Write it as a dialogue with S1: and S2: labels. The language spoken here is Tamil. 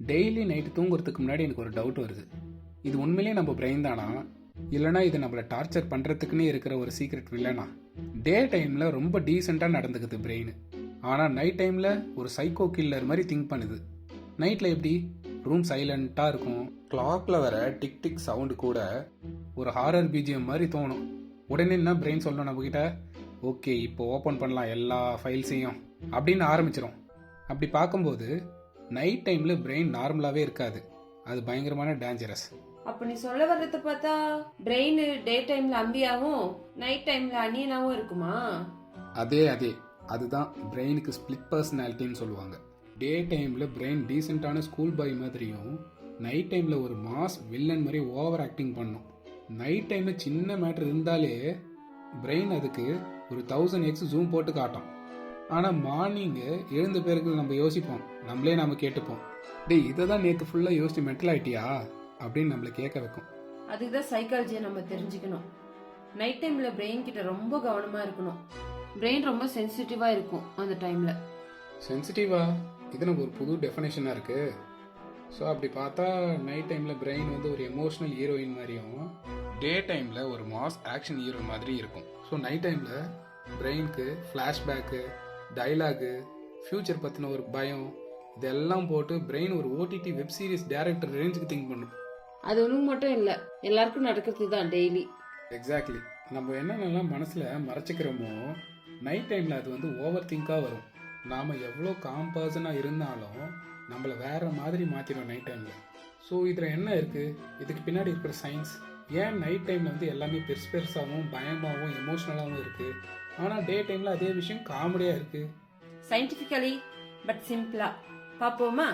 S1: டெய்லி நைட்டு தூங்குறதுக்கு முன்னாடி எனக்கு ஒரு டவுட் வருது. இது உண்மையிலேயே நம்ம பிரெயின் தானா, இல்லைனா இது நம்மளை டார்ச்சர் பண்ணுறதுக்குன்னே இருக்கிற ஒரு சீக்ரெட் வில்லனா? டே டைமில் ரொம்ப டீசெண்டாக நடந்துக்குது பிரெயின், ஆனால் நைட் டைமில் ஒரு சைக்கோ கில்லர் மாதிரி திங்க் பண்ணுது. நைட்டில் எப்படி? ரூம் சைலண்ட்டாக இருக்கும், கிளாக்கில் வர டிக் டிக் சவுண்டு கூட ஒரு ஹாரர் பிஜிஎம் மாதிரி தோணும். உடனே என்ன பிரெயின் சொல்லணும் நம்மக்கிட்ட, ஓகே இப்போ ஓப்பன் பண்ணலாம் எல்லா ஃபைல்ஸையும் அப்படின்னு ஆரம்பிச்சிடும். அப்படி பார்க்கும்போது நைட் டைமில் பிரெயின் நார்மலாகவே இருக்காது, அது பயங்கரமான டேஞ்சரஸ்.
S2: அப்ப நீ சொல்ல வர்றத பார்த்தா பிரெயின் டே டைம்ல அம்பியாவும் நைட் டைம்ல அனியனாவும் இருக்குமா?
S1: அதே அதுதான் பிரெயினுக்கு ஸ்பிளிட் பர்சனாலிட்டின்னு சொல்லுவாங்க. டே டைமில் பிரெயின் டீசெண்டான ஸ்கூல் பாய் மாதிரியும், நைட் டைமில் ஒரு மாஸ் வில்லன் மாதிரி ஓவர் ஆக்டிங் பண்ணும். நைட் டைமில் சின்ன மேட்ரு இருந்தாலே பிரெயின் அதுக்கு ஒரு 1000x ஜூம் போட்டு காட்டும். ஆனால் மார்னிங்கு எழுந்த பேருக்கு நம்ம யோசிப்போம், நம்மளே நம்ம கேட்டுப்போம், டேய் இதை தான் நேற்று ஃபுல்லாக யோசிச்சு மென்டல் ஆயிட்டியா அப்படின்னு நம்மளை கேட்க வைக்கும்.
S2: அதுதான் சைக்காலஜியை நம்ம தெரிஞ்சுக்கணும். நைட் டைம்ல பிரெயின் கிட்ட ரொம்ப கவனமா இருக்கணும். பிரெயின் ரொம்ப சென்சிட்டிவா இருக்கும் அந்த டைம்ல.
S1: சென்சிட்டிவா? இது நம்ம ஒரு புது டெஃபினேஷனாக இருக்குது. ஸோ அப்படி பார்த்தா நைட் டைமில் பிரெயின் வந்து ஒரு எமோஷ்னல் ஹீரோயின் மாதிரியும், டே டைமில் ஒரு மாஸ் ஆக்ஷன் ஹீரோ மாதிரி இருக்கும். ஸோ நைட் டைமில் பிரெயினுக்கு ஃப்ளாஷ்பேக்கு, டைலாகு, ஃப்யூச்சர் பற்றின ஒரு பயம், இதெல்லாம் போட்டு பிரெயின் ஒரு ஓடிடி வெப் சீரிஸ் டைரக்டர் ரேஞ்சுக்கு திங்க் பண்ணும்.
S2: அது ஒன்றும் மட்டும் இல்லை, எல்லாருக்கும் நடக்கிறது தான் டெய்லி.
S1: எக்ஸாக்ட்லி. நம்ம என்னென்னலாம் மனசில் மறைச்சிக்கிறோமோ நைட் டைமில் அது வந்து ஓவர் திங்காக வரும். நாம் எவ்வளோ காம் பர்சனாக இருந்தாலும் நம்மளை வேற மாதிரி மாற்றிடும் நைட் டைமில். ஸோ இதில் என்ன இருக்குது, இதுக்கு பின்னாடி இருக்கிற சயின்ஸ்? ஏன் நைட் டைமில் வந்து எல்லாமே பெருசாகவும் பயமாகவும் எமோஷ்னலாகவும் இருக்குது, ஆனால் டே டைமில் அதே விஷயம் காமெடியாக இருக்குது?
S2: சயின்டிஃபிக்கலி பட் சிம்பிளா பாப்போமா?